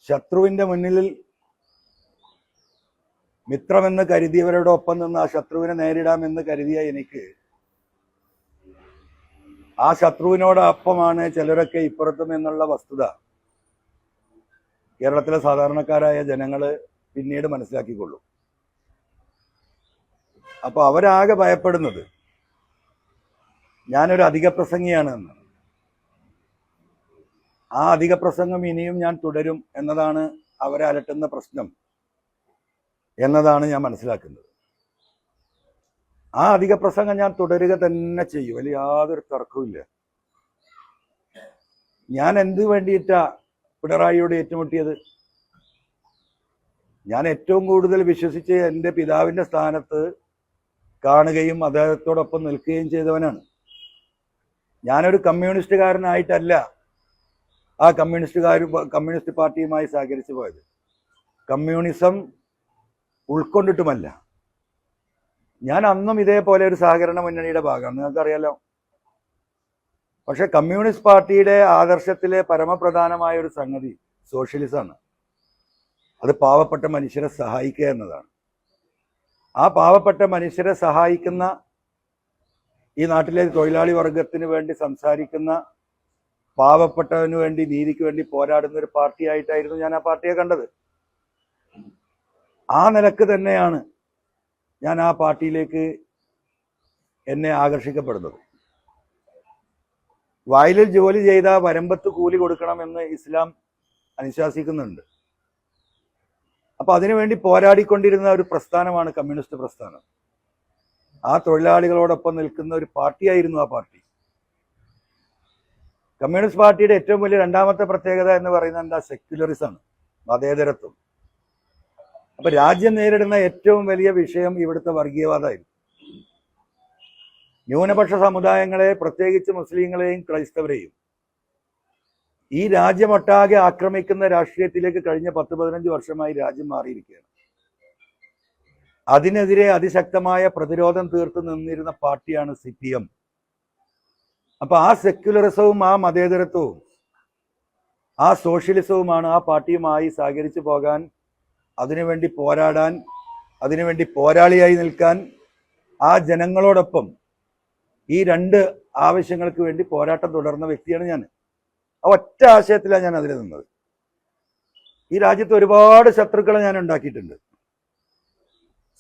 ശത്രുവിന്റെ മുന്നിൽ മിത്രമെന്ന് കരുതിയവരുടെ ഒപ്പം നിന്ന് ആ ശത്രുവിനെ നേരിടാമെന്ന് കരുതിയ എനിക്ക് ആ ശത്രുവിനോടൊപ്പമാണ് ചിലരൊക്കെ ഇപ്പുറത്തും എന്നുള്ള വസ്തുത കേരളത്തിലെ സാധാരണക്കാരായ ജനങ്ങൾ പിന്നീട് മനസ്സിലാക്കിക്കൊള്ളും. അപ്പൊ അവരാകെ ഭയപ്പെടുന്നത് ഞാനൊരു അധിക പ്രസംഗിയാണ് എന്ന്. ആ അധിക പ്രസംഗം ഇനിയും ഞാൻ തുടരും എന്നതാണ് അവരെ അലട്ടുന്ന പ്രശ്നം എന്നതാണ് ഞാൻ മനസ്സിലാക്കുന്നത്. ആ അധിക പ്രസംഗം ഞാൻ തുടരുക തന്നെ ചെയ്യും, അതിൽ യാതൊരു തർക്കവുമില്ല. ഞാൻ എന്ത് വേണ്ടിയിട്ടാ പിണറായിയോട് ഏറ്റുമുട്ടിയത്? ഞാൻ ഏറ്റവും കൂടുതൽ വിശ്വസിച്ച് എൻ്റെ പിതാവിൻ്റെ സ്ഥാനത്ത് കാണുകയും അദ്ദേഹത്തോടൊപ്പം നിൽക്കുകയും ചെയ്തവനാണ്. ഞാനൊരു കമ്മ്യൂണിസ്റ്റുകാരനായിട്ടല്ല ആ കമ്മ്യൂണിസ്റ്റ് പാർട്ടിയുമായി സഹകരിച്ചു പോയത്. കമ്മ്യൂണിസം ഉൾക്കൊണ്ടിട്ടുമല്ല. ഞാൻ അന്നും ഇതേപോലെ ഒരു സഹകരണ മുന്നണിയുടെ ഭാഗമാണ്, നിങ്ങൾക്കറിയാലോ. പക്ഷെ കമ്മ്യൂണിസ്റ്റ് പാർട്ടിയുടെ ആദർശത്തിലെ പരമപ്രധാനമായ ഒരു സംഗതി സോഷ്യലിസമാണ്. അത് പാവപ്പെട്ട മനുഷ്യരെ സഹായിക്കുക എന്നതാണ്. ആ പാവപ്പെട്ട മനുഷ്യരെ സഹായിക്കുന്ന, ഈ നാട്ടിലെ തൊഴിലാളി വർഗത്തിന് വേണ്ടി സംസാരിക്കുന്ന, പാവപ്പെട്ടവന് വേണ്ടി, നീതിക്ക് വേണ്ടി പോരാടുന്ന ഒരു പാർട്ടിയായിട്ടായിരുന്നു ഞാൻ ആ പാർട്ടിയെ കണ്ടത്. ആ നിലക്ക് തന്നെയാണ് ഞാൻ ആ പാർട്ടിയിലേക്ക് എന്നെ ആകർഷിക്കപ്പെടുന്നത്. വയലിൽ ജോലി ചെയ്ത വരമ്പത്ത് കൂലി കൊടുക്കണമെന്ന് ഇസ്ലാം അനുശാസിക്കുന്നുണ്ട്. അപ്പൊ അതിനുവേണ്ടി പോരാടിക്കൊണ്ടിരുന്ന ഒരു പ്രസ്ഥാനമാണ് കമ്മ്യൂണിസ്റ്റ് പ്രസ്ഥാനം. ആ തൊഴിലാളികളോടൊപ്പം നിൽക്കുന്ന ഒരു പാർട്ടിയായിരുന്നു ആ പാർട്ടി. കമ്മ്യൂണിസ്റ്റ് പാർട്ടിയുടെ ഏറ്റവും വലിയ രണ്ടാമത്തെ പ്രത്യേകത എന്ന് പറയുന്നത് എന്താ? സെക്യുലറിസമാണ്, മതേതരത്വം. അപ്പൊ രാജ്യം നേരിടുന്ന ഏറ്റവും വലിയ വിഷയം ഇവിടുത്തെ വർഗീയവാദമായിരുന്നു. ന്യൂനപക്ഷ സമുദായങ്ങളെ, പ്രത്യേകിച്ച് മുസ്ലിങ്ങളെയും ക്രൈസ്തവരെയും ഈ രാജ്യമൊട്ടാകെ ആക്രമിക്കുന്ന രാഷ്ട്രീയത്തിലേക്ക് കഴിഞ്ഞ 10-15 വർഷമായി രാജ്യം മാറിയിരിക്കുകയാണ്. അതിനെതിരെ അതിശക്തമായ പ്രതിരോധം തീർത്തു നിന്നിരുന്ന പാർട്ടിയാണ് CPM. അപ്പൊ ആ സെക്യുലറിസവും ആ മതേതരത്വവും ആ സോഷ്യലിസവുമാണ് ആ പാർട്ടിയുമായി സഹകരിച്ചു പോകാൻ, അതിനുവേണ്ടി പോരാടാൻ, അതിനുവേണ്ടി പോരാളിയായി നിൽക്കാൻ, ആ ജനങ്ങളോടൊപ്പം ഈ രണ്ട് ആവശ്യങ്ങൾക്ക് വേണ്ടി പോരാട്ടം തുടർന്ന വ്യക്തിയാണ് ഞാൻ. ആ ഒറ്റ ആശയത്തിലാണ് ഞാൻ അതിൽ നിന്നത്. ഈ രാജ്യത്ത് ഒരുപാട് ശത്രുക്കളെ ഞാൻ ഉണ്ടാക്കിയിട്ടുണ്ട്.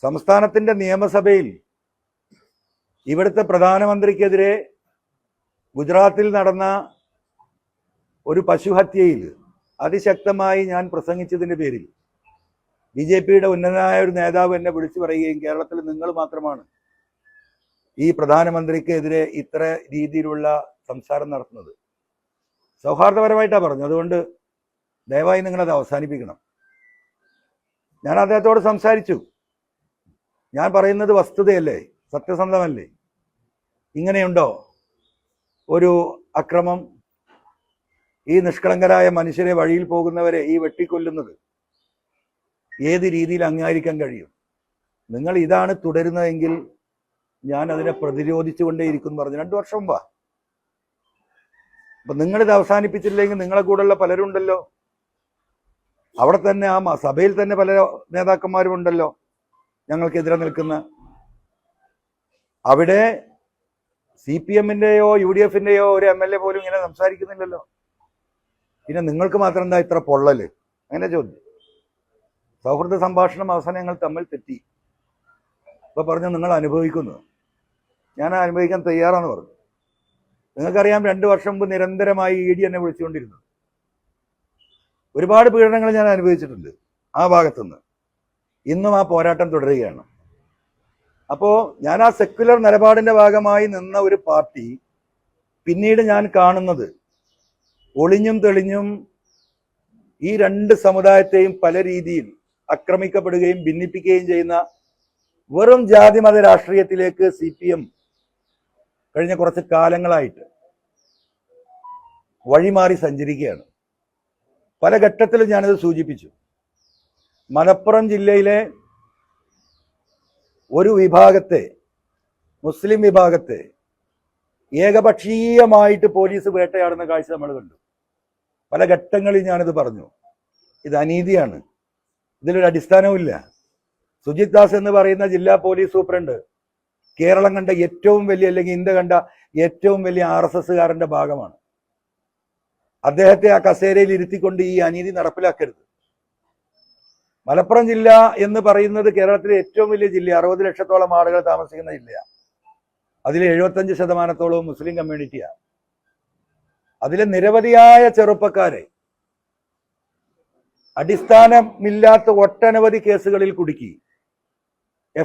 സംസ്ഥാനത്തിന്റെ നിയമസഭയിൽ ഇവിടുത്തെ പ്രധാനമന്ത്രിക്കെതിരെ ഗുജറാത്തിൽ നടന്ന ഒരു പശുഹത്യയിൽ അതിശക്തമായി ഞാൻ പ്രസംഗിച്ചതിന്റെ പേരിൽ BJPയുടെ ഉന്നതനായ ഒരു നേതാവ് എന്നെ വിളിച്ചു പറയുകയും, കേരളത്തിൽ നിങ്ങൾ മാത്രമാണ് ഈ പ്രധാനമന്ത്രിക്കെതിരെ ഇത്ര രീതിയിലുള്ള സംസാരം നടത്തുന്നത്. സൗഹാർദ്ദപരമായിട്ടാണ് പറഞ്ഞു. അതുകൊണ്ട് ദയവായി നിങ്ങളത് അവസാനിപ്പിക്കണം. ഞാൻ അദ്ദേഹത്തോട് സംസാരിച്ചു. ഞാൻ പറയുന്നത് വസ്തുതയല്ലേ, സത്യസന്ധമല്ലേ? ഇങ്ങനെയുണ്ടോ ഒരു അക്രമം? ഈ നിഷ്കളങ്കരായ മനുഷ്യരെ, വഴിയിൽ പോകുന്നവരെ ഈ വെട്ടിക്കൊല്ലുന്നത് ഏത് രീതിയിൽ അംഗീകരിക്കാൻ കഴിയും? നിങ്ങൾ ഇതാണ് തുടരുന്നതെങ്കിൽ ഞാൻ അതിനെ പ്രതിരോധിച്ചുകൊണ്ടേയിരിക്കും പറഞ്ഞു 2 വർഷം മുമ്പാ. അപ്പൊ നിങ്ങളിത് അവസാനിപ്പിച്ചില്ലെങ്കിൽ നിങ്ങളെ കൂടെയുള്ള പലരുണ്ടല്ലോ, അവിടെ തന്നെ ആ സഭയിൽ തന്നെ പല നേതാക്കന്മാരും ഉണ്ടല്ലോ ഞങ്ങൾക്കെതിരെ നിൽക്കുന്ന. അവിടെ CPMന്റെയോ UDFന്റെയോ ഒരു MLA പോലും ഇങ്ങനെ സംസാരിക്കുന്നില്ലല്ലോ. പിന്നെ നിങ്ങൾക്ക് മാത്രം എന്താ ഇത്ര പൊള്ളല്? അങ്ങനെ ചോദ്യം. സൗഹൃദ സംഭാഷണം അവസാനം ഞങ്ങൾ തമ്മിൽ തെറ്റി. ഇപ്പൊ പറഞ്ഞു നിങ്ങൾ അനുഭവിക്കുന്നു. ഞാൻ അനുഭവിക്കാൻ തയ്യാറാന്ന് പറഞ്ഞു. നിങ്ങൾക്കറിയാം, 2 വർഷം മുമ്പ് നിരന്തരമായി ED എന്നെ വിളിച്ചുകൊണ്ടിരുന്നു. ഒരുപാട് പീഡനങ്ങൾ ഞാൻ അനുഭവിച്ചിട്ടുണ്ട് ആ ഭാഗത്തുനിന്ന്. ഇന്നും ആ പോരാട്ടം തുടരുകയാണ്. അപ്പോ ഞാൻ ആ സെക്യുലർ നിലപാടിന്റെ ഭാഗമായി നിന്ന ഒരു പാർട്ടി പിന്നീട് ഞാൻ കാണുന്നത് ഒളിഞ്ഞും തെളിഞ്ഞും ഈ 2 സമുദായത്തെയും പല രീതിയിൽ ആക്രമിക്കപ്പെടുകയും ഭിന്നിപ്പിക്കുകയും ചെയ്യുന്ന വെറും ജാതിമത രാഷ്ട്രീയത്തിലേക്ക് CPM കഴിഞ്ഞ കുറച്ച് കാലങ്ങളായിട്ട് വഴിമാറി സഞ്ചരിക്കുകയാണ്. പല ഘട്ടത്തിലും ഞാനത് സൂചിപ്പിച്ചു. മലപ്പുറം ജില്ലയിലെ ഒരു വിഭാഗത്തെ, മുസ്ലിം വിഭാഗത്തെ ഏകപക്ഷീയമായിട്ട് പോലീസ് വേട്ടയാടുന്ന കാഴ്ച നമ്മൾ കണ്ടു. പല ഘട്ടങ്ങളിൽ ഞാനിത് പറഞ്ഞു. ഇത് അനീതിയാണ്. ഇതിലൊരു അടിസ്ഥാനവുമില്ല. സുജിത് ദാസ് എന്ന് പറയുന്ന ജില്ലാ പോലീസ് സൂപ്രണ്ട് കേരളം കണ്ട ഏറ്റവും വലിയ, അല്ലെങ്കിൽ ഇന്ത്യ കണ്ട ഏറ്റവും വലിയ RSSകാരന്റെ ഭാഗമാണ്. അദ്ദേഹത്തെ ആ കസേരയിൽ ഇരുത്തിക്കൊണ്ട് ഈ അനീതി നടപ്പിലാക്കരുത്. മലപ്പുറം ജില്ല എന്ന് പറയുന്നത് കേരളത്തിലെ ഏറ്റവും വലിയ ജില്ല, 60 ലക്ഷത്തോളം ആളുകൾ താമസിക്കുന്ന ജില്ലയാണ്. അതിൽ 75% മുസ്ലിം കമ്മ്യൂണിറ്റിയാണ്. അതിലെ നിരവധിയായ ചെറുപ്പക്കാരെ അടിസ്ഥാനമില്ലാത്ത ഒട്ടനവധി കേസുകളിൽ കുടുക്കി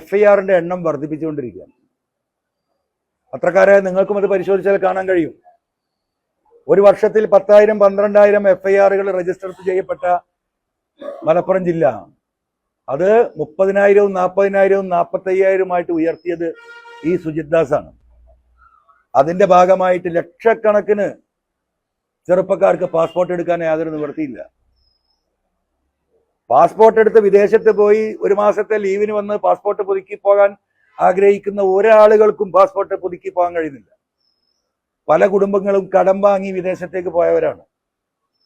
FIRന്റെ എണ്ണം വർദ്ധിപ്പിച്ചുകൊണ്ടിരിക്കുകയാണ്. പത്രക്കാരെ നിങ്ങൾക്കും അത് പരിശോധിച്ചാൽ കാണാൻ കഴിയും. ഒരു വർഷത്തിൽ 10,000 12,000 FIRകൾ രജിസ്റ്റർ ചെയ്യപ്പെട്ട മലപ്പുറം ജില്ല അത് 30,000 40,000 45,000 ഉയർത്തിയത് ഈ സുജിത് ദാസാണ്. അതിന്റെ ഭാഗമായിട്ട് ലക്ഷക്കണക്കിന് ചെറുപ്പക്കാർക്ക് പാസ്പോർട്ട് എടുക്കാൻ യാതൊരു നിവൃത്തിയില്ല. പാസ്പോർട്ട് എടുത്ത് വിദേശത്ത് പോയി ഒരു മാസത്തെ ലീവിന് വന്ന് പാസ്പോർട്ട് പുതുക്കി പോകാൻ ആഗ്രഹിക്കുന്ന ഒരാളുകൾക്കും പാസ്പോർട്ട് പുതുക്കി പോകാൻ കഴിയുന്നില്ല. പല കുടുംബങ്ങളും കടം വാങ്ങി വിദേശത്തേക്ക് പോയവരാണ്.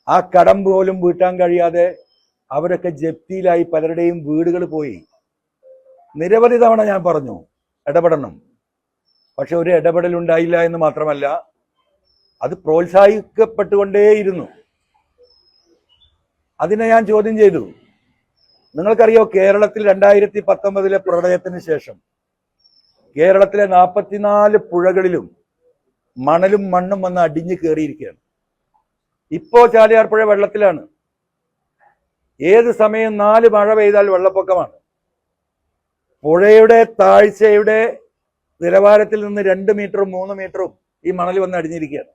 ആ കടം പോലും വീട്ടാൻ കഴിയാതെ അവരൊക്കെ ജപ്തിയിലായി, പലരുടെയും വീടുകൾ പോയി. നിരവധി തവണ ഞാൻ പറഞ്ഞു ഇടപെടണം, പക്ഷെ ഒരു ഇടപെടൽ ഉണ്ടായില്ല എന്ന് മാത്രമല്ല, അത് പ്രോത്സാഹിക്കപ്പെട്ടുകൊണ്ടേയിരുന്നു. അതിനെ ഞാൻ ചോദ്യം ചെയ്തു. നിങ്ങൾക്കറിയോ, കേരളത്തിൽ 2019 പ്രളയത്തിന് ശേഷം കേരളത്തിലെ 44 പുഴകളിലും മണലും മണ്ണും വന്ന് അടിഞ്ഞു കയറിയിരിക്കുകയാണ്. ഇപ്പോ ചാലിയാർ പുഴ വെള്ളത്തിലാണ്. ഏത് സമയം 4 മഴ പെയ്താൽ വെള്ളപ്പൊക്കമാണ്. പുഴയുടെ താഴ്ചയുടെ നിലവാരത്തിൽ നിന്ന് 2 മീറ്ററും 3 മീറ്ററും ഈ മണൽ വന്ന് അടിഞ്ഞിരിക്കുകയാണ്.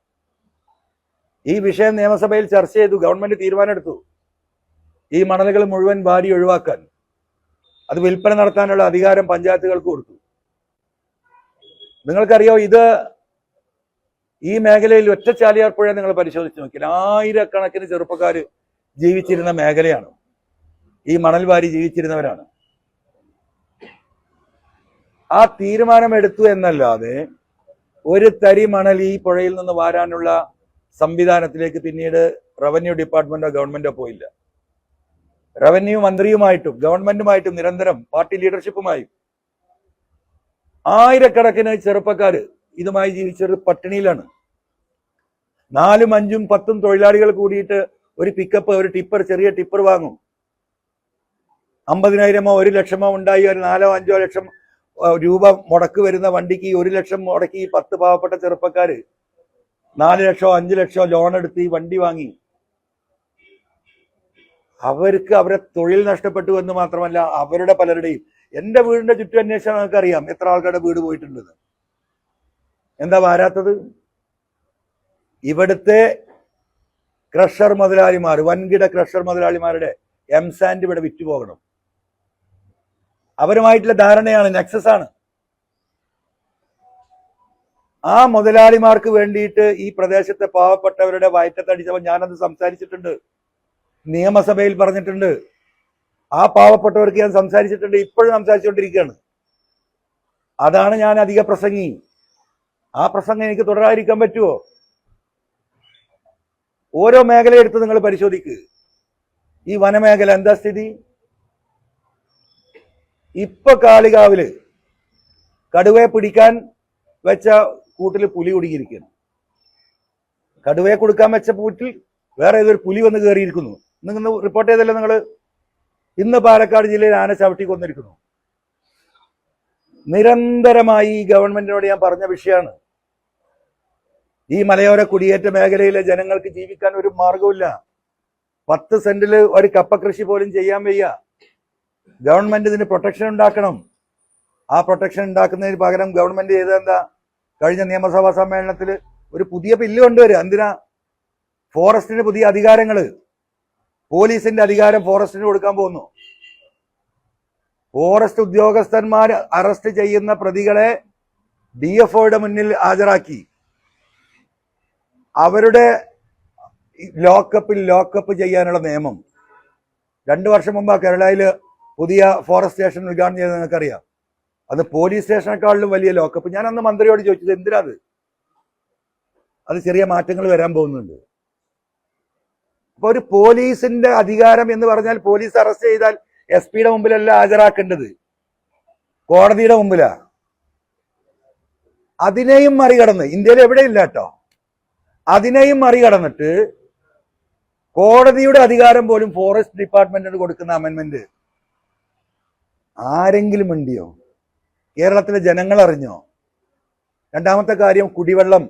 ഈ വിഷയം നിയമസഭയിൽ ചർച്ച ചെയ്തു. ഗവൺമെന്റ് തീരുമാനമെടുത്തു ഈ മണലുകൾ മുഴുവൻ വാരി ഒഴിവാക്കാൻ. അത് വിൽപ്പന നടത്താനുള്ള അധികാരം പഞ്ചായത്തുകൾക്ക് കൊടുത്തു. നിങ്ങൾക്കറിയോ, ഇത് ഈ മേഖലയിൽ ഒറ്റ ചാലിയാർ പുഴ നിങ്ങൾ പരിശോധിച്ച് നോക്കിയാൽ 1000കണക്കിന് ചെറുപ്പക്കാർ ജീവിച്ചിരുന്ന മേഖലയാണ്. ഈ മണൽ വാരി ജീവിച്ചിരുന്നവരാണ്. ആ തീരുമാനം എടുത്തു എന്നല്ലാതെ ഒരു തരി മണൽ ഈ പുഴയിൽ നിന്ന് വാരാനുള്ള സംവിധാനത്തിലേക്ക് പിന്നീട് റവന്യൂ ഡിപ്പാർട്ട്മെന്റോ ഗവൺമെന്റോ പോയില്ല. റവന്യൂ മന്ത്രിയുമായിട്ടും ഗവൺമെന്റുമായിട്ടും നിരന്തരം പാർട്ടി ലീഡർഷിപ്പുമായും 1000കണക്കിന് ചെറുപ്പക്കാർ ഇതുമായി ജീവിച്ചത് പട്ടിണിയിലാണ്. 4, 5, 10 തൊഴിലാളികൾ കൂടിയിട്ട് ഒരു പിക്കപ്പ്, ഒരു ടിപ്പർ, ചെറിയ ടിപ്പർ വാങ്ങും. 50,000 1 ലക്ഷമോ ഉണ്ടായി ഒരു 4 5 ലക്ഷം രൂപ മുടക്ക് വരുന്ന വണ്ടിക്ക് 1 ലക്ഷം മുടക്കി 10 പാവപ്പെട്ട ചെറുപ്പക്കാര് 4 ലക്ഷമോ 5 ലക്ഷമോ ലോൺ എടുത്ത് ഈ വണ്ടി വാങ്ങി. അവർക്ക് അവരെ തൊഴിൽ നഷ്ടപ്പെട്ടു എന്ന് മാത്രമല്ല, അവരുടെ പലരുടെയും, എന്റെ വീടിന്റെ ചുറ്റും അന്വേഷിച്ചാൽ നമുക്കറിയാം എത്ര ആൾക്കാരുടെ വീട് പോയിട്ടുണ്ടെന്ന്. എന്താ വാരാത്തത്? ഇവിടുത്തെ ക്രഷർ മുതലാളിമാർ, വൻകിട ക്രഷർ മുതലാളിമാരുടെ എംസാൻഡ് ഇവിടെ വിറ്റുപോകണം. അവരുമായിട്ടുള്ള ധാരണയാണ്, നെക്സസ് ആണ്. ആ മുതലാളിമാർക്ക് വേണ്ടിയിട്ട് ഈ പ്രദേശത്തെ പാവപ്പെട്ടവരുടെ വയറ്റത്തടിച്ചപ്പോൾ ഞാനത് സംസാരിച്ചിട്ടുണ്ട്, നിയമസഭയിൽ പറഞ്ഞിട്ടുണ്ട്. ആ പാവപ്പെട്ടവർക്ക് ഞാൻ സംസാരിച്ചിട്ടുണ്ട്, ഇപ്പോഴും സംസാരിച്ചുകൊണ്ടിരിക്കുകയാണ്. അതാണ് ഞാൻ അധിക പ്രസംഗി. ആ പ്രസംഗം എനിക്ക് തുടരാതിരിക്കാൻ പറ്റുമോ? ഓരോ മേഖലയെടുത്ത് നിങ്ങൾ പരിശോധിക്കുക. ഈ വനമേഖല എന്താ സ്ഥിതി? ഇപ്പൊ കാളികാവില് കടുവയെ പിടിക്കാൻ വെച്ച കൂട്ടിൽ പുലി കുടുങ്ങിയിരിക്കുന്നു. കടുവയെ കൊടുക്കാൻ വെച്ച കൂട്ടിൽ വേറെ ഏതൊരു പുലി വന്ന് കയറിയിരിക്കുന്നു. നിങ്ങൾ റിപ്പോർട്ട് ചെയ്തല്ലോ നിങ്ങൾ. ഇന്ന് പാലക്കാട് ജില്ലയിൽ ആന ചവിട്ടി കൊന്നിരിക്കുന്നു. നിരന്തരമായി ഈ ഗവൺമെന്റിനോട് ഞാൻ പറഞ്ഞ വിഷയമാണ്. ഈ മലയോര കുടിയേറ്റ മേഖലയിലെ ജനങ്ങൾക്ക് ജീവിക്കാൻ ഒരു മാർഗവുമില്ല. 10 സെന്റിൽ ഒരു കപ്പ കൃഷി പോലും ചെയ്യാൻ വയ്യ. ഗവൺമെന്റ് ഇതിന് പ്രൊട്ടക്ഷൻ ഉണ്ടാക്കണം. ആ പ്രൊട്ടക്ഷൻ ഉണ്ടാക്കുന്നതിന് പകരം ഗവൺമെന്റ് ചെയ്തെന്താ? കഴിഞ്ഞ നിയമസഭാ സമ്മേളനത്തിൽ ഒരു പുതിയ ബില്ല് കൊണ്ടുവരിക. എന്തിനാ? ഫോറസ്റ്റിന് പുതിയ അധികാരങ്ങള്, പോലീസിന്റെ അധികാരം ഫോറസ്റ്റിന് കൊടുക്കാൻ പോകുന്നു. ഫോറസ്റ്റ് ഉദ്യോഗസ്ഥന്മാർ അറസ്റ്റ് ചെയ്യുന്ന പ്രതികളെ DFOയുടെ മുന്നിൽ ഹാജരാക്കി അവരുടെ ലോക്കപ്പ് ചെയ്യാനുള്ള നിയമം 2 വർഷം മുമ്പ് കേരളയില് പുതിയ ഫോറസ്റ്റ് സ്റ്റേഷൻ ഉദ്ഘാടനം ചെയ്തത് നിങ്ങൾക്കറിയാം. അത് പോലീസ് സ്റ്റേഷനേക്കാളിലും വലിയ ലോക്കപ്പ്. ഞാൻ അന്ന് മന്ത്രിയോട് ചോദിച്ചത് എന്തിനാ അത് ചെറിയ മാറ്റങ്ങൾ വരാൻ പോകുന്നുണ്ട്. അപ്പൊ ഒരു പോലീസിന്റെ അധികാരം എന്ന് പറഞ്ഞാൽ പോലീസ് അറസ്റ്റ് ചെയ്താൽ SP മുമ്പിലല്ല ഹാജരാക്കേണ്ടത്, കോടതിയുടെ മുമ്പിലാ. അതിനെയും മറികടന്ന്, ഇന്ത്യയിൽ എവിടെയില്ല കേട്ടോ, അതിനെയും മറികടന്നിട്ട് കോടതിയുടെ അധികാരം പോലും ഫോറസ്റ്റ് ഡിപ്പാർട്ട്മെന്റിന് കൊടുക്കുന്ന അമെന്റ്മെന്റ് ആരെങ്കിലും ഉണ്ടിയോ? കേരളത്തിലെ ജനങ്ങൾ അറിഞ്ഞോ? രണ്ടാമത്തെ കാര്യം, കുടിവെള്ളം.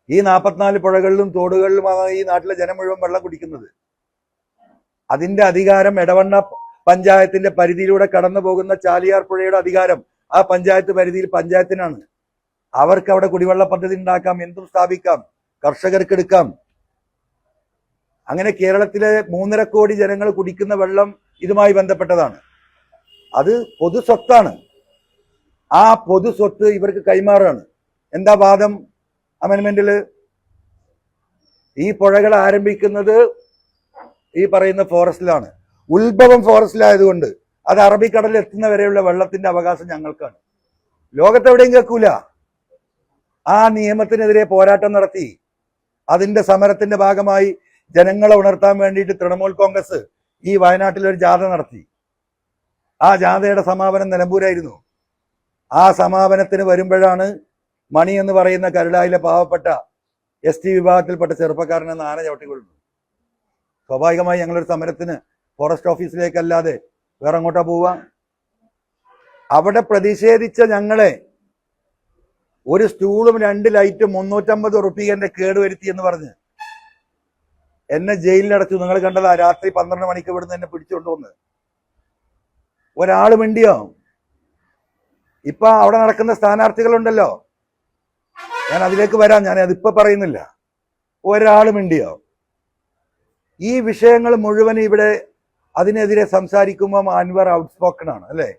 ഈ 44 പുഴകളിലും തോടുകളിലുമാണ് ഈ നാട്ടിലെ ജനം മുഴുവൻ വെള്ളം കുടിക്കുന്നത്. അതിന്റെ അധികാരം എടവണ്ണ പഞ്ചായത്തിന്റെ പരിധിയിലൂടെ കടന്നു പോകുന്ന ചാലിയാർ പുഴയുടെ അധികാരം ആ പഞ്ചായത്ത് പരിധിയിൽ പഞ്ചായത്തിനാണ്. അവർക്ക് അവിടെ കുടിവെള്ള പദ്ധതി ഉണ്ടാക്കാം, എന്തും സ്ഥാപിക്കാം, കർഷകർക്ക് എടുക്കാം. അങ്ങനെ കേരളത്തിലെ 3.5 കോടി ജനങ്ങൾ കുടിക്കുന്ന വെള്ളം ഇതുമായി ബന്ധപ്പെട്ടതാണ്. അത് പൊതു സ്വത്താണ്. ആ പൊതു സ്വത്ത് ഇവർക്ക് കൈമാറാണ്. എന്താ വാദം അമെന്റ്മെന്റില്? ഈ പുഴകൾ ആരംഭിക്കുന്നത് ഈ പറയുന്ന ഫോറസ്റ്റിലാണ്. ഉത്ഭവം ഫോറസ്റ്റിലായതുകൊണ്ട് അത് അറബിക്കടലിൽ എത്തുന്ന വരെയുള്ള വെള്ളത്തിന്റെ അവകാശം ഞങ്ങൾക്കാണ്. ലോകത്തെവിടെയും കേൾക്കൂല. ആ നിയമത്തിനെതിരെ പോരാട്ടം നടത്തി അതിന്റെ സമരത്തിന്റെ ഭാഗമായി ജനങ്ങളെ ഉണർത്താൻ വേണ്ടിയിട്ട് തൃണമൂൽ കോൺഗ്രസ് ഈ വയനാട്ടിൽ ഒരു ജാഥ നടത്തി. ആ ജാഥയുടെ സമാപനം നിലമ്പൂരായിരുന്നു. ആ സമാപനത്തിന് വരുമ്പോഴാണ് മണി എന്ന് പറയുന്ന കരുളായിലെ പാവപ്പെട്ട ST വിഭാഗത്തിൽപ്പെട്ട ചെറുപ്പക്കാരനെ ആന ചവിട്ടിക്കൊള്ളുന്നു. സ്വാഭാവികമായി ഞങ്ങളൊരു സമരത്തിന് ഫോറസ്റ്റ് ഓഫീസിലേക്കല്ലാതെ വേറെ അങ്ങോട്ടാ പോവുക? അവിടെ പ്രതിഷേധിച്ച ഞങ്ങളെ ഒരു സ്റ്റൂളും 2 ലൈറ്റും 350 റുപ്പികന്റെ കേടുവരുത്തി എന്ന് പറഞ്ഞ് എന്നെ ജയിലിലടച്ചു. നിങ്ങൾ കണ്ടതാ, രാത്രി 12 മണിക്ക് ഇവിടുന്ന് എന്നെ പിടിച്ചുകൊണ്ടുവന്ന്. ഒരാൾ മിണ്ടിയോ? ഇപ്പൊ അവിടെ നടക്കുന്ന സ്ഥാനാർത്ഥികളുണ്ടല്ലോ, ഞാൻ അതിലേക്ക് വരാം, ഞാൻ അതിപ്പോ പറയുന്നില്ല. ഒരാൾ മിണ്ടിയോ? ഈ വിഷയങ്ങൾ മുഴുവൻ ഇവിടെ അതിനെതിരെ സംസാരിക്കുമ്പോൾ അൻവർ ഔട്ട്സ്പോക്കൺ ആണ് അല്ലേ?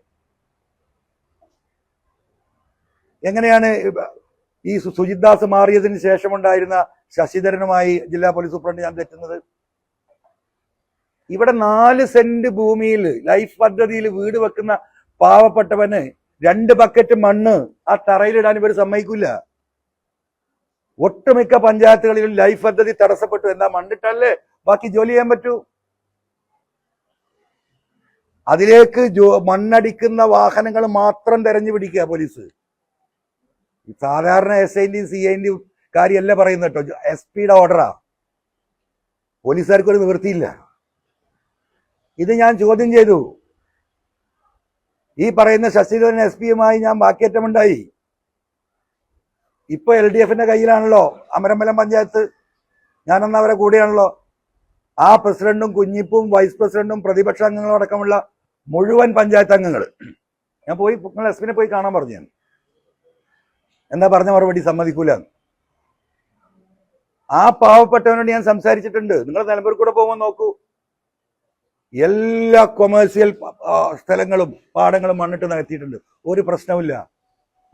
എങ്ങനെയാണ് ഈ സുജിത് ദാസ് മാറിയതിന് ശേഷമുണ്ടായിരുന്ന ശശിധരനുമായി ജില്ലാ പോലീസ് സൂപ്രണ്ട് ഞാൻ തെറ്റുന്നത്? ഇവിടെ 4 സെന്റ് ഭൂമിയിൽ ലൈഫ് പദ്ധതിയിൽ വീട് വെക്കുന്ന പാവപ്പെട്ടവന് 2 ബക്കറ്റ് മണ്ണ് ആ തറയിലിടാൻ ഇവർ സമ്മതിക്കില്ല. ഒട്ടുമിക്ക പഞ്ചായത്തുകളിലും ലൈഫ് പദ്ധതി തടസ്സപ്പെട്ടു. എന്താ? മണ്ണിട്ടല്ലേ ബാക്കി ജോലി ചെയ്യാൻ പറ്റൂ. അതിലേക്ക് മണ്ണടിക്കുന്ന വാഹനങ്ങൾ മാത്രം തെരഞ്ഞു പിടിക്കുക പോലീസ്. സാധാരണ SIന്റെയും CIന്റെയും കാര്യമല്ല പറയുന്നത് കേട്ടോ, SP ഓർഡറാ. പോലീസുകാർക്ക് ഒരു നിവൃത്തിയില്ല. ഇത് ഞാൻ ചോദ്യം ചെയ്തു. ഈ പറയുന്ന ശശിധരൻ SP ഞാൻ വാക്കേറ്റമുണ്ടായി. ഇപ്പൊ LDFന്റെ കയ്യിലാണല്ലോ അമരമ്പലം പഞ്ചായത്ത്. ഞാനന്ന് അവരെ കൂടെയാണല്ലോ. ആ പ്രസിഡന്റും കുഞ്ഞിപ്പും വൈസ് പ്രസിഡന്റും പ്രതിപക്ഷ അംഗങ്ങളും അടക്കമുള്ള മുഴുവൻ പഞ്ചായത്ത് അംഗങ്ങൾ ഞാൻ പോയി, നിങ്ങൾ SP പോയി കാണാൻ പറഞ്ഞു. ഞാൻ എന്താ പറഞ്ഞ മറുപടി? സമ്മതിക്കൂല. ആ പാവപ്പെട്ടവനോട് ഞാൻ സംസാരിച്ചിട്ടുണ്ട്. നിങ്ങൾ നിലമ്പൂർ കൂടെ പോകുമ്പോൾ നോക്കൂ, എല്ലാ കൊമേഴ്സ്യൽ സ്ഥലങ്ങളും പാടങ്ങളും മണ്ണിട്ട് നികത്തിയിട്ടുണ്ട്. ഒരു പ്രശ്നമില്ല.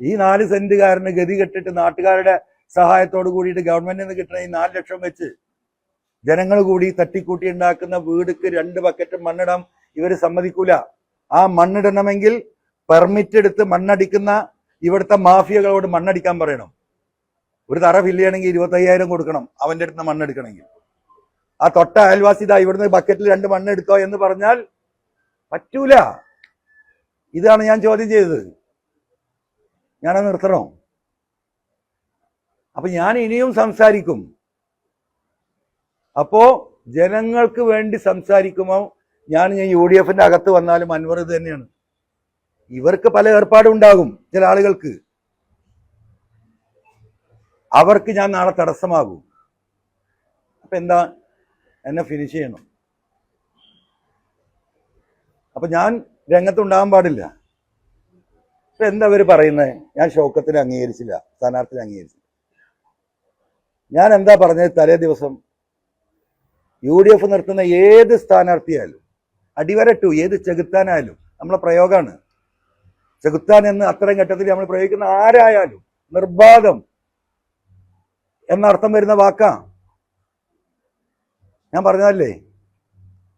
ഈ 4 സെന്റുകാരന് ഗതി കെട്ടിട്ട് നാട്ടുകാരുടെ സഹായത്തോട് കൂടിയിട്ട് ഗവൺമെന്റിൽ നിന്ന് കിട്ടുന്ന ഈ 4 ലക്ഷം വെച്ച് ജനങ്ങൾ കൂടി തട്ടിക്കൂട്ടി ഉണ്ടാക്കുന്ന വീടുക്ക് 2 ബക്കറ്റ് മണ്ണിടാൻ ഇവർ സമ്മതിക്കൂല. ആ മണ്ണിടണമെങ്കിൽ പെർമിറ്റ് എടുത്ത് മണ്ണടിക്കുന്ന ഇവിടുത്തെ മാഫിയകളോട് മണ്ണടിക്കാൻ പറയണം. ഒരു തറ ഫില്ല് ചെയ്യണമെങ്കിൽ 25,000 കൊടുക്കണം അവന്റെ അടുത്ത് മണ്ണെടുക്കണമെങ്കിൽ. ആ തൊട്ട അയൽവാസി ഇതാ ഇവിടുന്ന് ബക്കറ്റിൽ 2 മണ്ണെടുത്തോ എന്ന് പറഞ്ഞാൽ പറ്റൂല. ഇതാണ് ഞാൻ ചോദ്യം ചെയ്തത്. ഞാനത് നിർത്തണോ? അപ്പൊ ഞാൻ ഇനിയും സംസാരിക്കും. അപ്പോ ജനങ്ങൾക്ക് വേണ്ടി സംസാരിക്കുമ്പോൾ ഞാൻ UDFന്റെ അകത്ത് വന്നാലും അൻവർ ഇത് തന്നെയാണ്. ഇവർക്ക് പല ഏർപ്പാടും ഉണ്ടാകും. ചില ആളുകൾക്ക് അവർക്ക് ഞാൻ നാളെ തടസ്സമാകും. അപ്പൊ എന്താ, എന്നെ ഫിനിഷ് ചെയ്യണം. അപ്പൊ ഞാൻ രംഗത്തുണ്ടാകാൻ പാടില്ല. ഇപ്പൊ എന്താ അവര് പറയുന്നത്? ഞാൻ ഷൗക്കത്തിനെ അംഗീകരിച്ചില്ല, സ്ഥാനാർത്ഥിനെ അംഗീകരിച്ചില്ല. ഞാൻ എന്താ പറഞ്ഞത്? തലേ ദിവസം UDF നിർത്തുന്ന ഏത് സ്ഥാനാർത്ഥിയായാലും അടിവരട്ടു, ഏത് ചെകുത്താനായാലും നമ്മളെ പ്രയോഗമാണ്. ചെകുത്താൻ എന്ന് അത്തരം ഘട്ടത്തിൽ നമ്മൾ പ്രയോഗിക്കുന്ന ആരായാലും നിർബാധം എന്നർത്ഥം വരുന്ന വാക്കാ. ഞാൻ പറഞ്ഞതല്ലേ,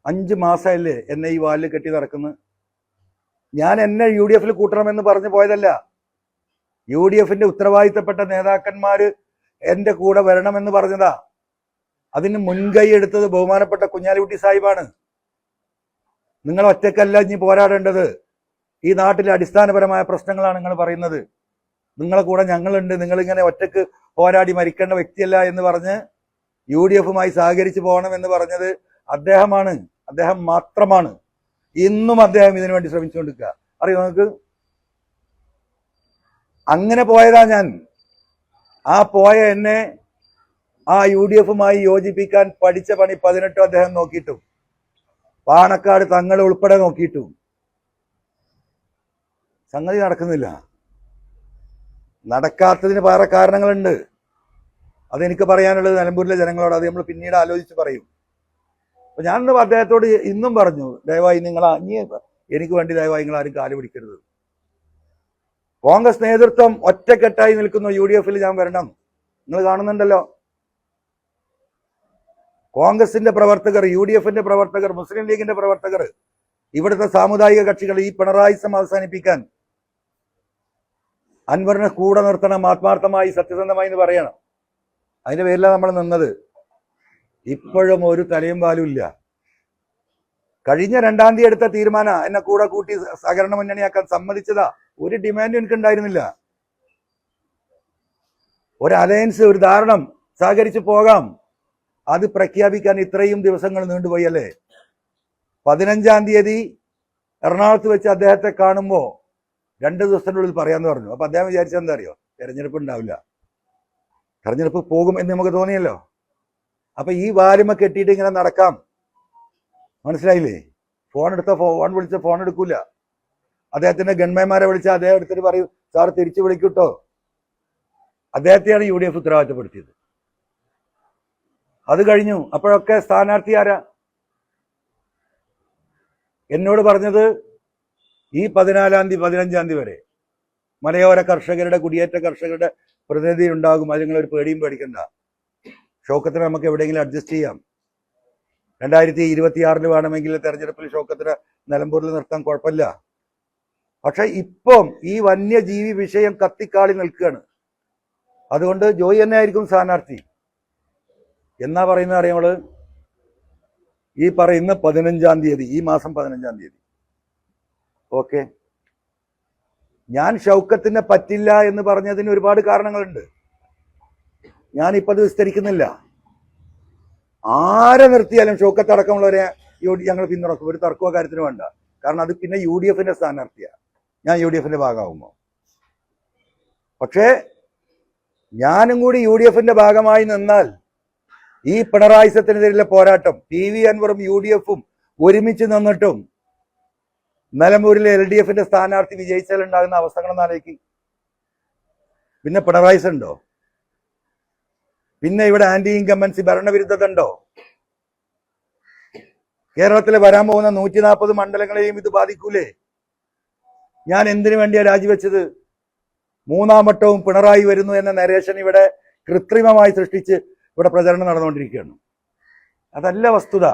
5 മാസമല്ലേ എന്നെ ഈ വാലിൽ കെട്ടി നടക്കുന്നത്. ഞാൻ എന്നെ UDFൽ കൂട്ടണമെന്ന് പറഞ്ഞു പോയതല്ല. UDFന്റെ ഉത്തരവാദിത്തപ്പെട്ട നേതാക്കന്മാര് എന്റെ കൂടെ വരണമെന്ന് പറഞ്ഞതാ. അതിന് മുൻകൈ എടുത്തത് ബഹുമാനപ്പെട്ട കുഞ്ഞാലിക്കുട്ടി സാഹിബാണ്. നിങ്ങൾ ഒറ്റക്കല്ല ഇനി പോരാടേണ്ടത്. ഈ നാട്ടിലെ അടിസ്ഥാനപരമായ പ്രശ്നങ്ങളാണ് നിങ്ങൾ പറയുന്നത്. നിങ്ങളെ കൂടെ ഞങ്ങളുണ്ട്, നിങ്ങളിങ്ങനെ ഒറ്റക്ക് പോരാടി മരിക്കേണ്ട വ്യക്തിയല്ല എന്ന് പറഞ്ഞ് UDF-മായി സഹകരിച്ചു പോകണം എന്ന് പറഞ്ഞത് അദ്ദേഹമാണ്, അദ്ദേഹം മാത്രമാണ്. ഇന്നും അദ്ദേഹം ഇതിനു വേണ്ടി ശ്രമിച്ചുകൊണ്ടിരിക്കുക. അറിയോ നിങ്ങൾക്ക്? അങ്ങനെ പോയതാ ഞാൻ. ആ പോയ എന്നെ ആ UDF-മായി യോജിപ്പിക്കാൻ പഠിച്ച പണി 18 അദ്ദേഹം നോക്കിയിട്ടു, പാണക്കാട് തങ്ങൾ ഉൾപ്പെടെ നോക്കിയിട്ടു സംഗതി നടക്കുന്നില്ല. നടക്കാത്തതിന് വേറെ കാരണങ്ങളുണ്ട്. അതെനിക്ക് പറയാനുള്ളത് നിലമ്പൂരിലെ ജനങ്ങളോട്, അത് നമ്മൾ പിന്നീട് ആലോചിച്ച് പറയും. അപ്പൊ ഞാനിന്ന് അദ്ദേഹത്തോട് ഇന്നും പറഞ്ഞു, ദയവായി നിങ്ങൾ എനിക്ക് വേണ്ടി ദയവായി നിങ്ങൾ ആരും കാല് പിടിക്കരുത്. കോൺഗ്രസ് നേതൃത്വം ഒറ്റക്കെട്ടായി നിൽക്കുന്നു. UDF-ൽ ഞാൻ വരണം. നിങ്ങൾ കാണുന്നുണ്ടല്ലോ, കോൺഗ്രസിന്റെ പ്രവർത്തകർ, UDF-ന്റെ പ്രവർത്തകർ, മുസ്ലിം ലീഗിന്റെ പ്രവർത്തകർ, ഇവിടുത്തെ സാമുദായിക കക്ഷികൾ ഈ പിണറായിസം അവസാനിപ്പിക്കാൻ അൻവറിനെ കൂടെ നിർത്തണം, ആത്മാർത്ഥമായി സത്യസന്ധമായി എന്ന് പറയണം. അതിന്റെ പേരിലാണ് നമ്മൾ നിന്നത്. ഇപ്പോഴും ഒരു തലയും പാലും ഇല്ല. കഴിഞ്ഞ 2-ാം തീയതി എടുത്ത തീരുമാനം എന്നെ കൂടെ കൂട്ടി സഹകരണ മുന്നണിയാക്കാൻ സമ്മതിച്ചതാ. ഒരു ഡിമാൻഡും എനിക്ക് ഉണ്ടായിരുന്നില്ല. ഒരു അലയൻസ്, ഒരു ധാരണം, സഹകരിച്ച് പോകാം, അത് പ്രഖ്യാപിക്കാൻ ഇത്രയും ദിവസങ്ങൾ നീണ്ടുപോയല്ലേ. 15-ാം തീയതി എറണാകുളത്ത് വെച്ച് അദ്ദേഹത്തെ കാണുമ്പോൾ 2 ദിവസത്തിനുള്ളിൽ പറയാന്ന് പറഞ്ഞു. അപ്പൊ അദ്ദേഹം വിചാരിച്ചത് എന്താ അറിയോ? തെരഞ്ഞെടുപ്പ് ഉണ്ടാവില്ല, തെരഞ്ഞെടുപ്പ് പോകും എന്ന് നമുക്ക് തോന്നിയല്ലോ. അപ്പൊ ഈ വാലുമ കെട്ടിയിട്ട് ഇങ്ങനെ നടക്കാം. മനസ്സിലായില്ലേ? ഫോൺ വിളിച്ച ഫോൺ എടുക്കൂല. അദ്ദേഹത്തിന്റെ ഗൺമാന്മാരെ വിളിച്ചാൽ അദ്ദേഹം എടുത്തിട്ട് പറയും, സാർ തിരിച്ചു വിളിക്കൂട്ടോ. അദ്ദേഹത്തെയാണ് UDF ഉത്തരവാദിത്തപ്പെടുത്തിയത്. അത് കഴിഞ്ഞു. അപ്പോഴൊക്കെ സ്ഥാനാർത്ഥി ആരാ? എന്നോട് പറഞ്ഞത് ഈ 14-ാം തീയതി 15-ാം തീയതി വരെ മലയോര കർഷകരുടെ, കുടിയേറ്റ കർഷകരുടെ പ്രതിനിധി ഉണ്ടാകും. അത് നിങ്ങളൊരു പേടിയും പേടിക്കണ്ട. ഷൗക്കത്തിനെ നമുക്ക് എവിടെയെങ്കിലും അഡ്ജസ്റ്റ് ചെയ്യാം. 2026 വേണമെങ്കിൽ തെരഞ്ഞെടുപ്പിൽ ഷൗക്കത്തിനെ നിലമ്പൂരിൽ നിർത്താൻ കുഴപ്പമില്ല. പക്ഷെ ഇപ്പം ഈ വന്യജീവി വിഷയം കത്തിക്കാളി നിൽക്കുകയാണ്. അതുകൊണ്ട് ജോയി തന്നെ ആയിരിക്കും സ്ഥാനാർത്ഥി. എന്നാ പറയുന്നത് അറിയാമോള്? ഈ പറയുന്ന 15-ാം തീയതി, ഈ മാസം 15-ാം തീയതി. ഓക്കെ, ഞാൻ ഷൗക്കത്തിനെ പറ്റില്ല എന്ന് പറഞ്ഞതിന് ഒരുപാട് കാരണങ്ങളുണ്ട്. ഞാനിപ്പോൾ അത് വിസ്തരിക്കുന്നില്ല. ആരെ നിർത്തിയാലും ഷൗക്കത്ത് അടക്കമുള്ളവരെ ഞങ്ങൾ പിന്തുണക്കും. ഒരു തർക്കമോ കാര്യത്തിന് വേണ്ട. കാരണം അത് പിന്നെ UDF-ന്റെ സ്ഥാനാർത്ഥിയാണ്. ഞാൻ UDF-ന്റെ ഭാഗമാകുമ്പോൾ. പക്ഷേ ഞാനും കൂടി UDF-ന്റെ ഭാഗമായി നിന്നാൽ ഈ പിണറായിസത്തിനെതിരെയുള്ള പോരാട്ടം, PV അൻവറും UDF-ഉം ഒരുമിച്ച് നിന്നിട്ടും നിലമ്പൂരിലെ LDF-ന്റെ സ്ഥാനാർത്ഥി വിജയിച്ചാൽ ഉണ്ടാകുന്ന അവസ്ഥകളൊന്നും ആലോചിക്കും. പിന്നെ പിണറായിസം ഉണ്ടോ? പിന്നെ ഇവിടെ ആന്റി ഇൻകമ്പൻസി ഭരണവിരുദ്ധത ഉണ്ടോ? കേരളത്തിൽ വരാൻ പോകുന്ന 140 മണ്ഡലങ്ങളെയും ഇത് ബാധിക്കൂലേ? ഞാൻ എന്തിനു വേണ്ടിയാ രാജിവെച്ചത്? 3-ാം വട്ടവും പിണറായി വരുന്നു എന്ന നരേഷൻ ഇവിടെ കൃത്രിമമായി സൃഷ്ടിച്ച് ഇവിടെ പ്രചരണം നടന്നുകൊണ്ടിരിക്കുകയാണ്. അതല്ല വസ്തുത.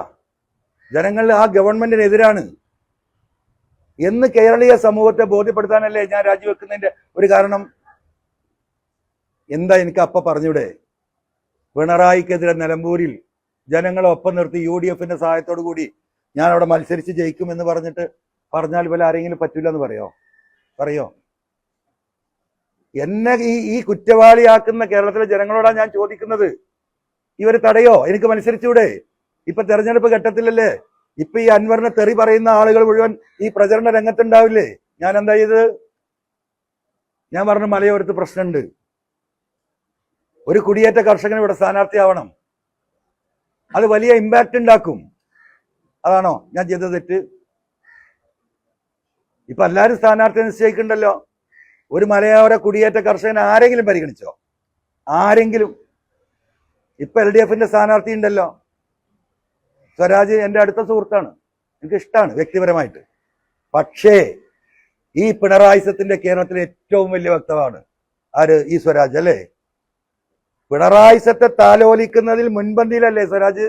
ജനങ്ങൾ ആ ഗവൺമെന്റിനെതിരാണ് എന്ന് കേരളീയ സമൂഹത്തെ ബോധ്യപ്പെടുത്താനല്ലേ ഞാൻ രാജിവെക്കുന്നതിന്റെ ഒരു കാരണം. എന്താ എനിക്ക് അപ്പ പറഞ്ഞൂടെ? പിണറായിക്കെതിരെ നിലമ്പൂരിൽ ജനങ്ങളെ ഒപ്പം നിർത്തി UDF-ന്റെ സഹായത്തോടു കൂടി ഞാൻ അവിടെ മത്സരിച്ച് ജയിക്കുമെന്ന് പറഞ്ഞാൽ വല്ല ആരെങ്കിലും പറ്റൂല എന്ന് പറയോ? എന്നെ ഈ കുറ്റവാളിയാക്കുന്ന കേരളത്തിലെ ജനങ്ങളോടാണ് ഞാൻ ചോദിക്കുന്നത്. ഇവർ തടയോ? എനിക്ക് മത്സരിച്ചൂടെ? ഇപ്പൊ തെരഞ്ഞെടുപ്പ് ഘട്ടത്തിലല്ലേ? ഇപ്പൊ ഈ അൻവറിനെ തെറി പറയുന്ന ആളുകൾ മുഴുവൻ ഈ പ്രചരണ രംഗത്തുണ്ടാവില്ലേ? ഞാൻ എന്താ ചെയ്തത്? ഞാൻ പറഞ്ഞു, മലയോരത്ത് പ്രശ്നമുണ്ട്, ഒരു കുടിയേറ്റ കർഷകൻ ഇവിടെ സ്ഥാനാർത്ഥിയാവണം, അത് വലിയ ഇമ്പാക്റ്റ് ഉണ്ടാക്കും. അതാണോ ഞാൻ ചെയ്ത തെറ്റ്? ഇപ്പൊ എല്ലാവരും സ്ഥാനാർത്ഥി നിശ്ചയിക്കുന്നുണ്ടല്ലോ. ഒരു മലയോര കുടിയേറ്റ കർഷകൻ ആരെങ്കിലും പരിഗണിച്ചോ? ആരെങ്കിലും? ഇപ്പൊ LDF-ന്റെ സ്ഥാനാർത്ഥി ഉണ്ടല്ലോ, സ്വരാജ്. എൻ്റെ അടുത്ത സുഹൃത്താണ്, എനിക്ക് ഇഷ്ടമാണ് വ്യക്തിപരമായിട്ട്. പക്ഷേ ഈ പിണറായിസത്തിന്റെ കേരളത്തിലെ ഏറ്റവും വലിയ വക്താവാണ് ആര്? ഈ സ്വരാജ് അല്ലേ? പിണറായിസത്തെ താലോലിക്കുന്നതിൽ മുൻപന്തിയിലല്ലേ സ്വരാജ്?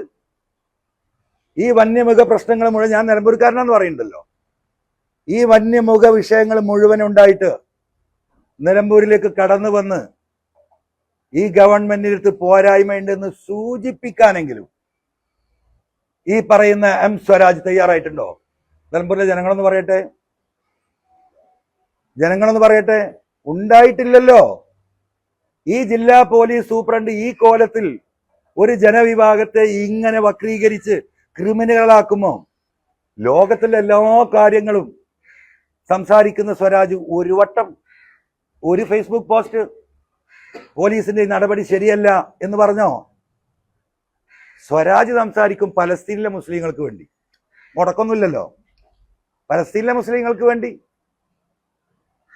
ഈ വന്യമൃഗ പ്രശ്നങ്ങൾ മുഴുവൻ, ഞാൻ നിലമ്പൂർക്കാരനാന്ന് പറയുന്നുണ്ടല്ലോ, ഈ വന്യമൃഗ വിഷയങ്ങൾ മുഴുവൻ ഉണ്ടായിട്ട് നിലമ്പൂരിലേക്ക് കടന്നു വന്ന് ഈ ഗവൺമെന്റിന്റെ അടുത്ത് പോരായ്മയുണ്ടെന്ന് സൂചിപ്പിക്കാനെങ്കിലും ഈ പറയുന്ന എം സ്വരാജ് തയ്യാറായിട്ടുണ്ടോ? നിലമ്പൂരിലെ ജനങ്ങളൊന്ന് പറയട്ടെ, ജനങ്ങളൊന്ന് പറയട്ടെ. ഉണ്ടായിട്ടില്ലല്ലോ. ഈ ജില്ലാ പോലീസ് സൂപ്രണ്ട് ഈ കോലത്തിൽ ഒരു ജനവിഭാഗത്തെ ഇങ്ങനെ വക്രീകരിച്ച് ക്രിമിനലുകളാക്കുമോ? ലോകത്തിലെ എല്ലാ കാര്യങ്ങളും സംസാരിക്കുന്ന സ്വരാജ് ഒരു വട്ടം ഒരു ഫേസ്ബുക്ക് പോസ്റ്റ് പോലീസിന്റെ നടപടി ശരിയല്ല എന്ന് പറഞ്ഞോ? സ്വരാജ് സംസാരിക്കും പലസ്തീനിലെ മുസ്ലിങ്ങൾക്ക് വേണ്ടി. മുടക്കൊന്നുമില്ലല്ലോ. പലസ്തീനിലെ മുസ്ലിങ്ങൾക്ക് വേണ്ടി,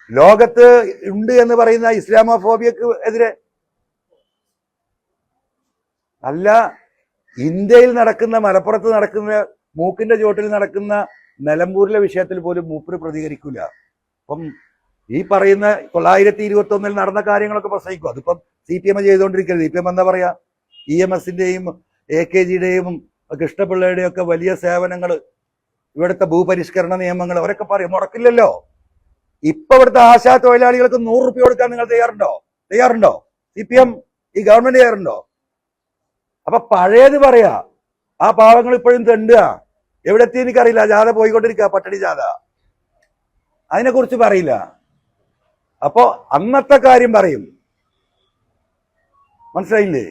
ലോകത്ത് ഉണ്ട് എന്ന് പറയുന്ന ഇസ്ലാമോഫോബിയക്ക് എതിരെ അല്ല, ഇന്ത്യയിൽ നടക്കുന്ന, മലപ്പുറത്ത് നടക്കുന്ന, മൂക്കിന്റെ ചോട്ടിൽ നടക്കുന്ന നിലമ്പൂരിലെ വിഷയത്തിൽ പോലും മൂപ്പര് പ്രതികരിക്കില്ല. അപ്പം ഈ പറയുന്ന 921 നടന്ന കാര്യങ്ങളൊക്കെ പ്രസംഗിക്കും. അതിപ്പം CPM ചെയ്തുകൊണ്ടിരിക്കരുത്. CPM എന്താ പറയാ, EMSന്റെയും AKGയുടെയും കൃഷ്ണപിള്ളയുടെയും ഒക്കെ വലിയ സേവനങ്ങൾ, ഇവിടുത്തെ ഭൂപരിഷ്കരണ നിയമങ്ങൾ അവരൊക്കെ പറയും, മുടക്കില്ലല്ലോ. ഇപ്പൊ ഇവിടുത്തെ ആശാ തൊഴിലാളികൾക്ക് 100 രൂപ കൊടുക്കാൻ നിങ്ങൾ തയ്യാറുണ്ടോ? CPM, ഈ ഗവൺമെന്റ് തയ്യാറുണ്ടോ? അപ്പൊ പഴയത് പറയാ, ആ പാവങ്ങൾ ഇപ്പോഴും തെണ്ടുക. എവിടെ എത്തി എനിക്കറിയില്ല. ജാഥ പോയിക്കൊണ്ടിരിക്കുക, പട്ടണി ജാഥ. അതിനെക്കുറിച്ച് പറയില്ല. അപ്പോ അന്നത്തെ കാര്യം പറയും. മനസ്സിലായില്ലേ?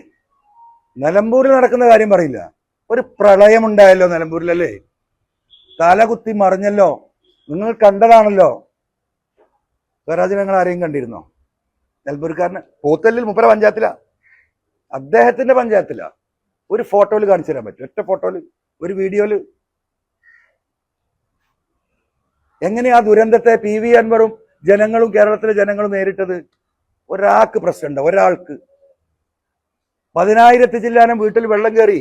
നിലമ്പൂരിൽ നടക്കുന്ന കാര്യം പറയില്ല. ഒരു പ്രളയം ഉണ്ടായല്ലോ നിലമ്പൂരിലല്ലേ, തലകുത്തി മറിഞ്ഞല്ലോ, നിങ്ങൾ കണ്ടതാണല്ലോ. സ്വരാജ് ഞങ്ങൾ ആരെയും കണ്ടിരുന്നോ? നിലമ്പൂർക്കാരന് പോത്തല്ലിൽ മുപ്പര പഞ്ചായത്തിലാ, അദ്ദേഹത്തിന്റെ പഞ്ചായത്തിലാ. ഒരു ഫോട്ടോയിൽ കാണിച്ചു തരാൻ പറ്റും? ഒറ്റ ഫോട്ടോയില്, ഒരു വീഡിയോയില് എങ്ങനെയാ ദുരന്തത്തെ PV അൻവറും ജനങ്ങളും കേരളത്തിലെ ജനങ്ങളും നേരിട്ടത്? ഒരാൾക്ക് പ്രശ്നമുണ്ട്, ഒരാൾക്ക്. 10,000 ജില്ലാനം വീട്ടിൽ വെള്ളം കയറി,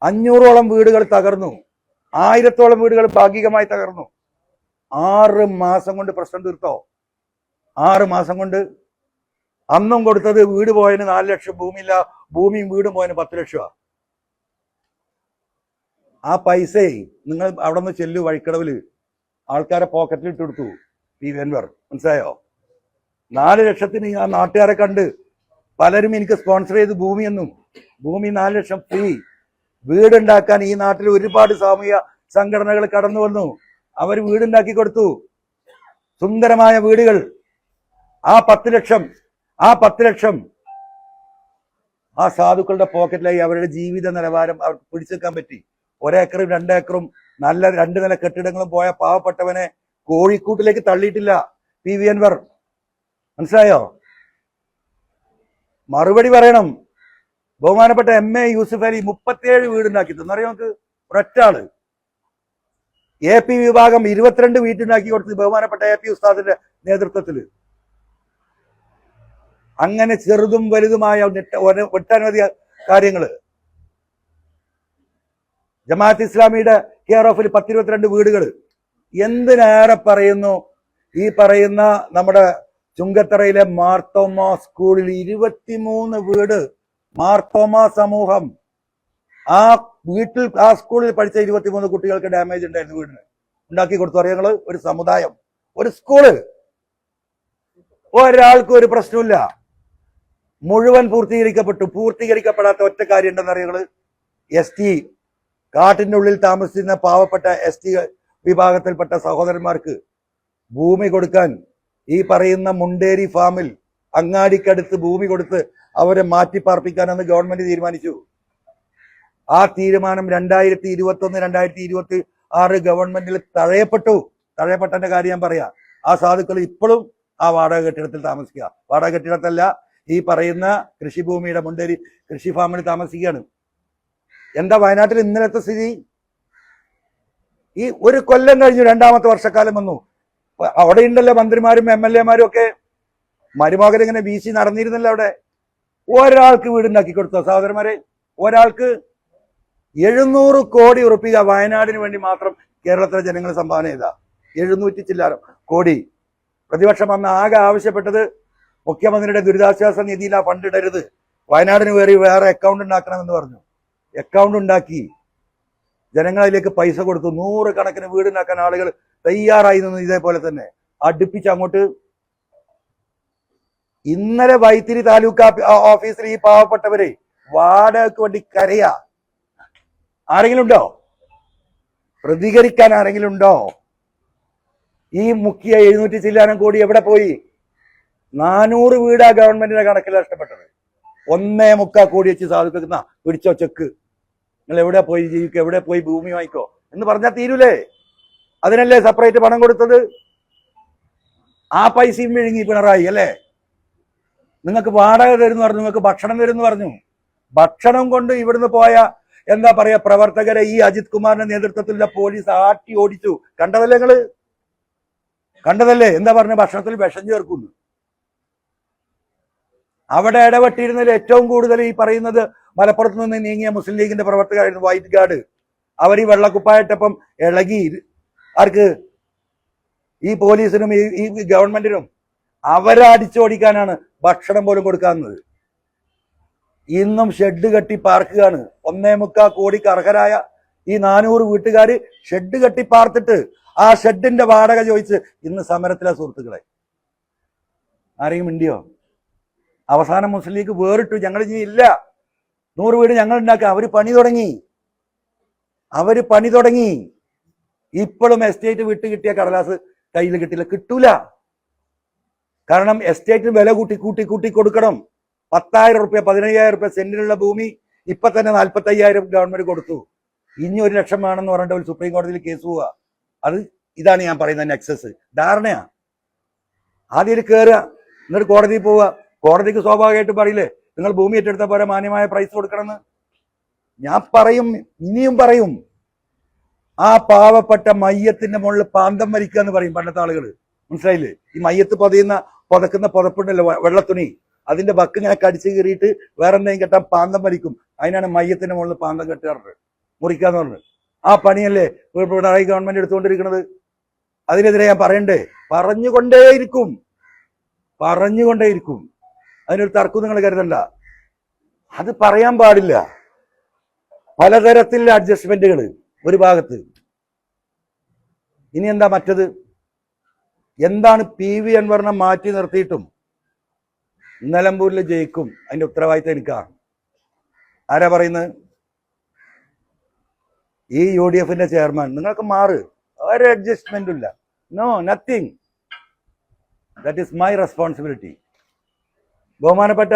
500ഓളം വീടുകൾ തകർന്നു, 1000ഓളം വീടുകൾ ഭാഗികമായി തകർന്നു. 6 മാസം കൊണ്ട് പ്രശ്നം തീർത്തോ? 6 മാസം കൊണ്ട്. അന്നും കൊടുത്തത് വീട് പോയതിന് 4 ലക്ഷം, ഭൂമിയും വീടും പോയതിന് 10 ലക്ഷം. ആ പൈസ നിങ്ങൾ അവിടെ നിന്ന് ചെല്ലു, വഴിക്കടവില് ആൾക്കാരെ പോക്കറ്റിൽ ഇട്ടെടുത്തു PV അൻവർ. മനസ്സിലായോ? 4 ലക്ഷത്തിന് ആ നാട്ടുകാരെ കണ്ട് പലരും എനിക്ക് സ്പോൺസർ ചെയ്ത് ഭൂമി 4 ലക്ഷം ഫ്രീ. വീടുണ്ടാക്കാൻ ഈ നാട്ടിൽ ഒരുപാട് സാമൂഹ്യ സംഘടനകൾ കടന്നു വന്നു. അവർ വീടുണ്ടാക്കി കൊടുത്തു, സുന്ദരമായ വീടുകൾ. ആ 10 ലക്ഷം ആ സാധുക്കളുടെ പോക്കറ്റിലായി. അവരുടെ ജീവിത നിലവാരം അവർക്ക് പിടിച്ചെടുക്കാൻ പറ്റി. 1 ഏക്കറും 2 ഏക്കറും നല്ല 2 നില കെട്ടിടങ്ങളും പോയ പാവപ്പെട്ടവനെ കോഴിക്കൂട്ടിലേക്ക് തള്ളിയിട്ടില്ല PV അൻവർ. മനസ്സിലായോ? മറുപടി പറയണം. ബഹുമാനപ്പെട്ട MA യൂസുഫ് അലി 37 വീടുണ്ടാക്കി തന്നറിയോ നമുക്ക്? ഒരൊറ്റ ആള്. AP വിഭാഗം 22 വീട്ടുണ്ടാക്കി കൊടുത്ത് ബഹുമാനപ്പെട്ട AP ഉസ്താദിന്റെ നേതൃത്വത്തിൽ. അങ്ങനെ ചെറുതും വലുതുമായ ഒട്ടനവധി കാര്യങ്ങള്. ജമാഅത്ത് ഇസ്ലാമിയുടെ കെയർ ഓഫിൽ 10-22 വീടുകൾ. എന്തിനേറെ പറയുന്നു, ഈ പറയുന്ന നമ്മുടെ ചുങ്കത്തറയിലെ മാർത്തോമ സ്കൂളിൽ 23 വീട്. മാർത്തോമ സമൂഹം, ആ വീട്ടിൽ, ആ സ്കൂളിൽ പഠിച്ച 23 കുട്ടികൾക്ക് ഡാമേജ് ഉണ്ടായിരുന്നു. വീടിന് ഉണ്ടാക്കി കൊടുത്തു. അറിയാങ്ങള്, ഒരു സമുദായം, ഒരു സ്കൂള്. ഒരാൾക്കും ഒരു പ്രശ്നമില്ല. മുഴുവൻ പൂർത്തീകരിക്കപ്പെടാത്ത ഒറ്റ കാര്യം ഉണ്ടെന്ന് അറിയങ്ങള്, ST കാട്ടിന്റെ ഉള്ളിൽ താമസിക്കുന്ന പാവപ്പെട്ട ST വിഭാഗത്തിൽപ്പെട്ട സഹോദരന്മാർക്ക് ഭൂമി കൊടുക്കാൻ ഈ പറയുന്ന മുണ്ടേരി ഫാമിൽ അങ്ങാടിക്കടുത്ത് ഭൂമി കൊടുത്ത് അവരെ മാറ്റിപ്പാർപ്പിക്കാനെന്ന് ഗവൺമെന്റ് തീരുമാനിച്ചു. ആ തീരുമാനം 2021-2026 ഗവൺമെന്റിൽ തഴയപ്പെട്ടതിന്റെ കാര്യം ഞാൻ പറയാം. ആ സാധുക്കൾ ഇപ്പോഴും ആ വാടക കെട്ടിടത്തിൽ താമസിക്കുക. വാടക കെട്ടിടത്തല്ല, ഈ പറയുന്ന കൃഷിഭൂമിയുടെ മുണ്ടേരി കൃഷി ഫാമിൽ താമസിക്കുകയാണ്. എന്താ വയനാട്ടിൽ ഇന്നലത്തെ സ്ഥിതി? ഈ 1 കൊല്ലം കഴിഞ്ഞു, 2ാമത്തെ വർഷക്കാലം വന്നു. അവിടെ ഉണ്ടല്ലോ മന്ത്രിമാരും MLA-മാരും ഒക്കെ. മരുമകൻ ഇങ്ങനെ വീശി നടന്നിരുന്നല്ലോ അവിടെ. ഒരാൾക്ക് വീടുണ്ടാക്കി കൊടുത്തോ സഹോദരന്മാരെ? ഒരാൾക്ക് 700 കോടി ഉറുപ്പിക വയനാടിന് വേണ്ടി മാത്രം കേരളത്തിലെ ജനങ്ങൾ സംഭാവന ചെയ്ത 700 ചില്ലാനം കോടി. പ്രതിപക്ഷം അന്ന് ആകെ ആവശ്യപ്പെട്ടത് മുഖ്യമന്ത്രിയുടെ ദുരിതാശ്വാസ നിധിയിൽ ആ ഫണ്ട് ഇടരുത്, വയനാടിന് വേറെ അക്കൗണ്ട് ഉണ്ടാക്കണമെന്ന് പറഞ്ഞു. അക്കൗണ്ട് ഉണ്ടാക്കി, ജനങ്ങളിലേക്ക് പൈസ കൊടുത്തു. 100 കണക്കിന് വീടുണ്ടാക്കാൻ ആളുകൾ തയ്യാറായി നിന്നു. ഇതേപോലെ തന്നെ അടുപ്പിച്ച് അങ്ങോട്ട് ഇന്നലെ വൈത്തിരി താലൂക്ക് ഓഫീസിൽ ഈ പാവപ്പെട്ടവര് വാടകയ്ക്ക് വേണ്ടി കരയാ. ആരെങ്കിലും ഉണ്ടോ? പ്രതികരിക്കാൻ ആരെങ്കിലും ഉണ്ടോ? ഈ മുക്കിയ 700 ചില്ലാനം കോടി എവിടെ പോയി? 400 വീടാ ഗവൺമെന്റിന്റെ കണക്കിൽ നഷ്ടപ്പെട്ടത്. 1.25 കോടി വെച്ച് സാധുക്കുന്ന പിടിച്ചോ ചെക്ക്, നിങ്ങൾ എവിടെ പോയി ജീവിക്കുക, എവിടെ പോയി ഭൂമി വാങ്ങിക്കോ എന്ന് പറഞ്ഞാൽ തീരൂലേ? അതിനല്ലേ സെപ്പറേറ്റ് പണം കൊടുത്തത്? ആ പൈസയും വിഴുങ്ങി പിണറായി അല്ലേ? നിങ്ങൾക്ക് വാടക തരുന്നു പറഞ്ഞു, നിങ്ങൾക്ക് ഭക്ഷണം തരുന്നു പറഞ്ഞു. ഭക്ഷണം കൊണ്ട് ഇവിടുന്ന് പോയ എന്താ പറയാ പ്രവർത്തകരെ ഈ അജിത് കുമാറിന്റെ നേതൃത്വത്തിലുള്ള പോലീസ് ആട്ടി ഓടിച്ചു. കണ്ടതല്ലേ നിങ്ങള്? കണ്ടതല്ലേ? എന്താ പറഞ്ഞ? ഭക്ഷണത്തിൽ വിഷം ചേർക്കുന്നു. അവിടെ ഇടപെട്ടിരുന്നതിൽ ഏറ്റവും കൂടുതൽ ഈ പറയുന്നത് മലപ്പുറത്ത് നിന്ന് നീങ്ങിയ മുസ്ലിം ലീഗിന്റെ പ്രവർത്തകരായിരുന്നു. White guard. അവർ ഈ വെള്ളക്കുപ്പായിട്ടപ്പം ഇളകി ആർക്ക്? ഈ പോലീസിനും ഈ ഗവൺമെന്റിനും അവരെ അടിച്ചോടിക്കാനാണ് ഭക്ഷണം പോലും കൊടുക്കാവുന്നത്. ഇന്നും ഷെഡ് കെട്ടി പാർക്കുകയാണ്. 1.25 കോടിക്ക് അർഹരായ ഈ 400 വീട്ടുകാര് ഷെഡ് കെട്ടി പാർത്തിട്ട് ആ ഷെഡിന്റെ വാടക ചോദിച്ച് ഇന്ന് സമരത്തിലെ സുഹൃത്തുക്കളെ. ആരെയും മിണ്ടിയോ? അവസാനം മുസ്ലിം ലീഗ് വേറിട്ടു. ഞങ്ങൾ ഇനി ഇല്ല, 100 വീട് ഞങ്ങൾ ഉണ്ടാക്കുക. അവര് പണി തുടങ്ങി. ഇപ്പോഴും എസ്റ്റേറ്റ് വിട്ട് കിട്ടിയ കടലാസ് കയ്യിൽ കിട്ടില്ല, കിട്ടൂല. കാരണം എസ്റ്റേറ്റിന് വില കൂട്ടി കൊടുക്കണം. 10,000 റുപ്യ 15,000 റുപ്യ സെന്റിനുള്ള ഭൂമി ഇപ്പൊ തന്നെ 45,000 ഗവൺമെന്റ് കൊടുത്തു. ഇനി 1 ലക്ഷം വേണമെന്ന് പറഞ്ഞിട്ട് ഒരു സുപ്രീം കോടതിയിൽ കേസ് പോവുക. ഇതാണ് ഞാൻ പറയുന്ന നെക്സസ്. ധാരണയാ. ആദ്യം കയറുക, എന്നിട്ട് കോടതിയിൽ പോവുക. കോടതിക്ക് സ്വാഭാവികമായിട്ട് പറയില്ലേ നിങ്ങൾ ഭൂമി ഏറ്റെടുത്ത പോലെ മാന്യമായ പ്രൈസ് കൊടുക്കണമെന്ന്. ഞാൻ പറയും, ഇനിയും പറയും. ആ പാവപ്പെട്ട മയ്യത്തിന്റെ മുകളിൽ പാന്തം വരിക്കുക എന്ന് പറയും പണ്ടത്തെ ആളുകൾ. മനസ്സിലായില്ലേ? ഈ മയ്യത്ത് പുതക്കുന്ന പുതപ്പുണ്ടല്ലോ, വെള്ളത്തുണി, അതിന്റെ ബക്ക് ഇങ്ങനെ കടിച്ചു കീറിയിട്ട് വേറെ എന്തെങ്കിലും കെട്ടാൻ പാന്തം വലിക്കും. അതിനാണ് മയ്യത്തിന്റെ മുകളിൽ പാന്തം കെട്ടാറുണ്ട്, മുറിക്കാന്ന് പറഞ്ഞു. ആ പണിയല്ലേ പിണറായി ഗവൺമെന്റ് എടുത്തുകൊണ്ടിരിക്കുന്നത്. അതിനെതിരെ ഞാൻ പറയണ്ടേ? പറഞ്ഞുകൊണ്ടേയിരിക്കും. അതിനൊരു തർക്കം നിങ്ങൾ കരുതണ്ട. അത് പറയാൻ പാടില്ല. പലതരത്തിലുള്ള അഡ്ജസ്റ്റ്മെന്റുകൾ ഒരു ഭാഗത്ത്. ഇനി എന്താ മറ്റത്? എന്താണ് PV അൻവറിനെ മാറ്റി നിർത്തിയിട്ടും നിലമ്പൂരിൽ ജയിക്കും? അതിന്റെ ഉത്തരവാദിത്തം എനിക്കാണ്. ആരാ പറയുന്നത്? ഈ UDFന്റെ ചെയർമാൻ. നിങ്ങൾക്ക് മാറ്, ഒരു അഡ്ജസ്റ്റ്മെന്റും ഇല്ല. No, nothing. That is my responsibility. ബഹുമാനപ്പെട്ട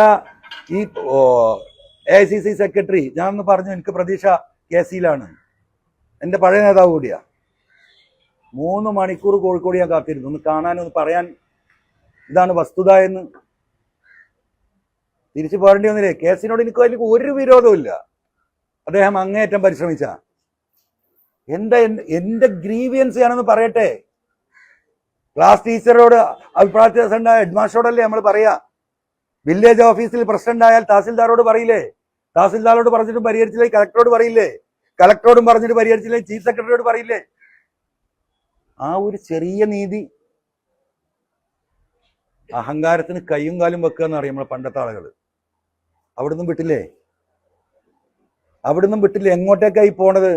ഈ AICC സെക്രട്ടറി ഞാൻ ഒന്ന് പറഞ്ഞു, എനിക്ക് പ്രതീക്ഷ KC-യിലാണ്. എൻ്റെ പഴയ നേതാവ് കൂടിയാ. 3 മണിക്കൂർ കോഴിക്കോട് ഞാൻ കാത്തിരുന്നു, ഒന്ന് കാണാനൊന്ന് പറയാൻ ഇതാണ് വസ്തുത എന്ന്. തിരിച്ചു പോരേണ്ടി വന്നില്ലേ? കേസിനോട് എനിക്ക് അതിൽ ഒരു വിരോധവും ഇല്ല. അദ്ദേഹം അങ്ങേയറ്റം പരിശ്രമിച്ച. എന്റെ ഗ്രീവിയൻസ് ഞാനൊന്ന് പറയട്ടെ. ക്ലാസ് ടീച്ചറോട് അഭിപ്രായ വ്യത്യാസം ഉണ്ടായ ഹെഡ്മാസ്റ്ററോടല്ലേ നമ്മൾ പറയാ. വില്ലേജ് ഓഫീസിൽ പ്രശ്നം ഉണ്ടായാൽ തഹസിൽദാരോട് പറയില്ലേ? തഹസിൽദാരോട് പറഞ്ഞിട്ടും പരിഹരിച്ചില്ലേ കളക്ടറോട് പറയില്ലേ? കളക്ടറോടും പറഞ്ഞിട്ട് പരിഹരിച്ചില്ലേ ചീഫ് സെക്രട്ടറിയോട് പറയില്ലേ? ആ ഒരു ചെറിയ നീതി. അഹങ്കാരത്തിന് കയ്യും കാലും വെക്കുക എന്ന് പറയും നമ്മളെ പണ്ടത്തെ ആളുകൾ. അവിടുന്ന് വിട്ടില്ലേ? എങ്ങോട്ടേക്കായി പോണത്?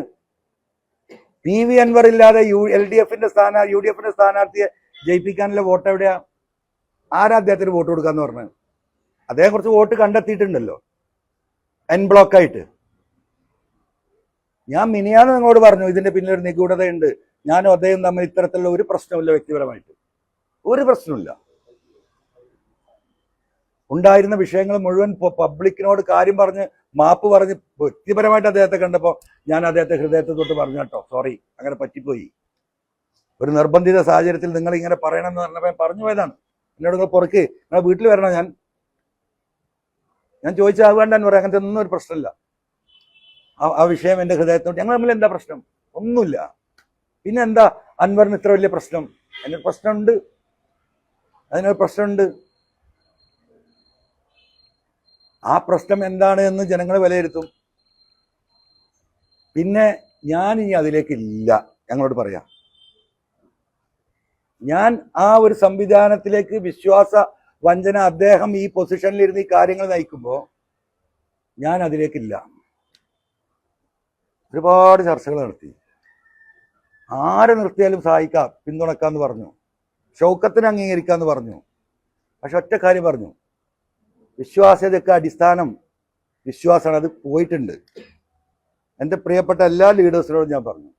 PV അൻവർ ഇല്ലാതെ UDFന്റെ സ്ഥാനാർത്ഥിയെ ജയിപ്പിക്കാനുള്ള വോട്ട് എവിടെയാ? ആരാ അദ്ദേഹത്തിന് വോട്ട് കൊടുക്കാന്ന് പറഞ്ഞത്? അദ്ദേഹം കുറച്ച് വോട്ട് കണ്ടെത്തിയിട്ടുണ്ടല്ലോ എൻ ബ്ലോക്കായിട്ട്. ഞാൻ മിനിയാന്ന് നിങ്ങളോട് പറഞ്ഞു ഇതിന്റെ പിന്നിൽ ഒരു നിഗൂഢതയുണ്ട്. ഞാനും അദ്ദേഹം തമ്മിൽ ഇത്തരത്തിലുള്ള ഒരു പ്രശ്നമില്ല, വ്യക്തിപരമായിട്ട് ഒരു പ്രശ്നമില്ല. ഉണ്ടായിരുന്ന വിഷയങ്ങൾ മുഴുവൻ പബ്ലിക്കിനോട് കാര്യം പറഞ്ഞ് മാപ്പ് പറഞ്ഞ് വ്യക്തിപരമായിട്ട് അദ്ദേഹത്തെ കണ്ടപ്പോൾ ഞാൻ അദ്ദേഹത്തെ ഹൃദയത്തെ തൊട്ട് പറഞ്ഞു കേട്ടോ, സോറി, അങ്ങനെ പറ്റിപ്പോയി. ഒരു നിർബന്ധിത സാഹചര്യത്തിൽ നിങ്ങൾ ഇങ്ങനെ പറയണമെന്ന് പറഞ്ഞപ്പോൾ പറഞ്ഞു പോയതാണ്. എന്നോട് നിങ്ങൾ പുറക്ക് നിങ്ങളെ വീട്ടിൽ വരണം. ഞാൻ ചോദിച്ചാൽ ആവേണ്ടെന്ന് പറയാം. അങ്ങനത്തെ ഒന്നും ഒരു പ്രശ്നമില്ല. ആ വിഷയം എൻ്റെ ഹൃദയത്തോട്ട്. ഞങ്ങൾ തമ്മിൽ എന്താ പ്രശ്നം? ഒന്നുമില്ല. പിന്നെ എന്താ അൻവറിന് ഇത്ര വലിയ പ്രശ്നം? അതിനൊരു പ്രശ്നമുണ്ട്. ആ പ്രശ്നം എന്താണ് എന്ന് ജനങ്ങൾ വിലയിരുത്തും. പിന്നെ ഞാൻ ഇനി അതിലേക്കില്ല. ഞങ്ങളോട് പറയാം, ഞാൻ ആ ഒരു സംവിധാനത്തിലേക്ക് വിശ്വാസ വഞ്ചന അദ്ദേഹം ഈ പൊസിഷനിലിരുന്ന് ഈ കാര്യങ്ങൾ നയിക്കുമ്പോൾ ഞാൻ അതിലേക്കില്ല. ഒരുപാട് ചർച്ചകൾ നടത്തി. ആരെ നിർത്തിയാലും സഹായിക്കാം, പിന്തുണക്കാന്ന് പറഞ്ഞു. ഷൗക്കത്തിന് അംഗീകരിക്കാന്ന് പറഞ്ഞു. പക്ഷെ ഒറ്റ കാര്യം പറഞ്ഞു, വിശ്വാസ്യതയ്ക്ക് അടിസ്ഥാനം വിശ്വാസമാണ്, അത് പോയിട്ടുണ്ട്. എൻ്റെ പ്രിയപ്പെട്ട എല്ലാ ലീഡേഴ്സിനോടും ഞാൻ പറഞ്ഞു,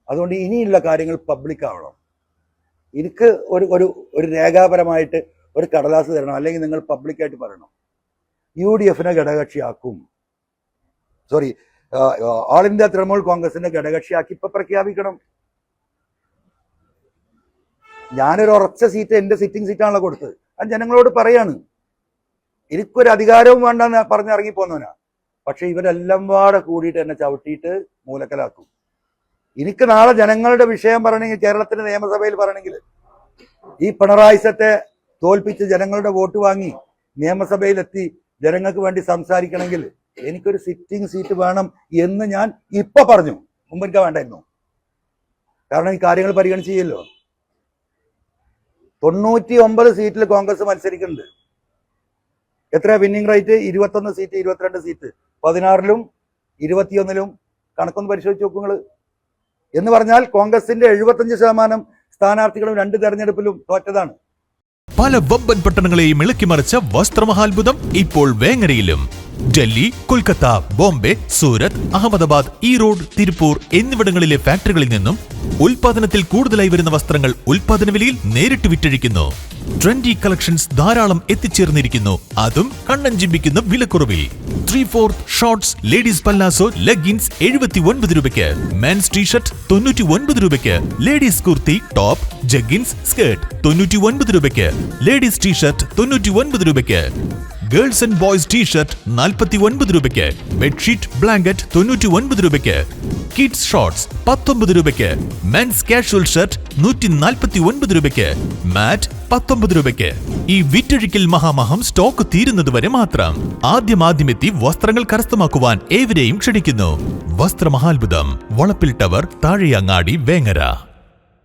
അതുകൊണ്ട് ഇനിയുള്ള കാര്യങ്ങൾ പബ്ലിക് ആവണം. എനിക്ക് ഒരു രേഖാപരമായിട്ട് ഒരു കടലാസ് തരണം, അല്ലെങ്കിൽ നിങ്ങൾ പബ്ലിക്കായിട്ട് പറയണം. UDF ഘടകകക്ഷിയാക്കും, ഓൾ ഇന്ത്യ തൃണമൂൽ കോൺഗ്രസിന്റെ ഘടകകക്ഷിയാക്കി ഇപ്പൊ പ്രഖ്യാപിക്കണം. ഞാനൊരു ഉറച്ച സീറ്റ്, എൻ്റെ സിറ്റിംഗ് സീറ്റാണല്ലോ കൊടുത്തത്. അത് ജനങ്ങളോട് പറയാണ്. എനിക്കൊരു അധികാരവും വേണ്ടെന്ന് പറഞ്ഞിറങ്ങിപ്പോന്നവനാ. പക്ഷെ ഇവരെല്ലാം പാടെ കൂടിയിട്ട് എന്നെ ചവിട്ടിയിട്ട് മൂലക്കലാക്കും. എനിക്ക് നാളെ ജനങ്ങളുടെ വിഷയം പറയണമെങ്കിൽ, കേരളത്തിന്റെ നിയമസഭയിൽ പറയണമെങ്കിൽ, ഈ പിണറായിസത്തെ തോൽപ്പിച്ച് ജനങ്ങളുടെ വോട്ട് വാങ്ങി നിയമസഭയിലെത്തി ജനങ്ങൾക്ക് വേണ്ടി സംസാരിക്കണമെങ്കിൽ എനിക്കൊരു സിറ്റിംഗ് സീറ്റ് വേണം എന്ന് ഞാൻ ഇപ്പൊ പറഞ്ഞു. മുമ്പ് എനിക്ക് വേണ്ടായിരുന്നു. കാരണം ഈ കാര്യങ്ങൾ പരിഗണിച്ച് ചെയ്യല്ലോ. 99 സീറ്റിൽ കോൺഗ്രസ് മത്സരിക്കുന്നുണ്ട്. എത്ര വിന്നിംഗ് റേറ്റ്? 21 സീറ്റ്, 22 സീറ്റ്, 16ലും 21ലും. കണക്കൊന്ന് പരിശോധിച്ച് നോക്കൂ നിങ്ങൾ. എന്ന് പറഞ്ഞാൽ കോൺഗ്രസിന്റെ 75% സ്ഥാനാർത്ഥികളും 2 തെരഞ്ഞെടുപ്പിലും തോറ്റതാണ്. പല വമ്പൻ പട്ടണങ്ങളെയും ഇളക്കിമറിച്ച വസ്ത്രമഹാത്ഭുതം ഇപ്പോൾ വേങ്ങരയിലും. ഡൽഹി, കൊൽക്കത്ത, ബോംബെ, സൂരത്ത്, അഹമ്മദാബാദ്, ഈറോഡ്, തിരുപ്പൂർ എന്നിവിടങ്ങളിലെ ഫാക്ടറികളിൽ നിന്നും ഉൽപാദനത്തിൽ കൂടുതലായി വരുന്ന വസ്ത്രങ്ങൾ ഉൽപാദന വിലയിൽ നേരിട്ട് വിറ്റഴിക്കുന്നു. ട്രെൻഡി കളക്ഷൻസ് ധാരാളം എത്തിച്ചേർന്നിരിക്കുന്നു, അതും കണ്ണഞ്ചിമ്പിക്കുന്ന വിലക്കുറവിൽ. 3/4 ഷോർട്സ്, ലേഡീസ് പല്ലാസോ, ലെഗിൻസ് 79 രൂപയ്ക്ക്, മെൻസ് ടീഷർട്ട് 99 രൂപയ്ക്ക്, ladies kurti, top, jeggings, skirt 99 രൂപയ്ക്ക്, ലേഡീസ് ടീഷർട്ട് 99 രൂപയ്ക്ക്, ഗേൾസ് ആൻഡ് ബോയ്സ് ടീഷർട്ട് 49 രൂപയ്ക്ക്, ബെഡ്ഷീറ്റ്, ബ്ലാങ്കറ്റ് 99 രൂപയ്ക്ക്, കിഡ്സ് ഷോർട്സ് 19 രൂപയ്ക്ക്, മെൻസ് കാഷ്വൽ ഷർട്ട് 149 രൂപയ്ക്ക്, മാറ്റ് 19 രൂപയ്ക്ക്. ഈ വിറ്റഴിക്കൽ മഹാമഹം സ്റ്റോക്ക് തീരുന്നത് വരെ മാത്രം. ആദ്യമെത്തി വസ്ത്രങ്ങൾ കരസ്ഥമാക്കുവാൻ ഏവരെയും ക്ഷണിക്കുന്നു. വസ്ത്രമഹാത്ഭുതം, വളപ്പിൽ ടവർ, താഴെയങ്ങാടി, വേങ്ങര.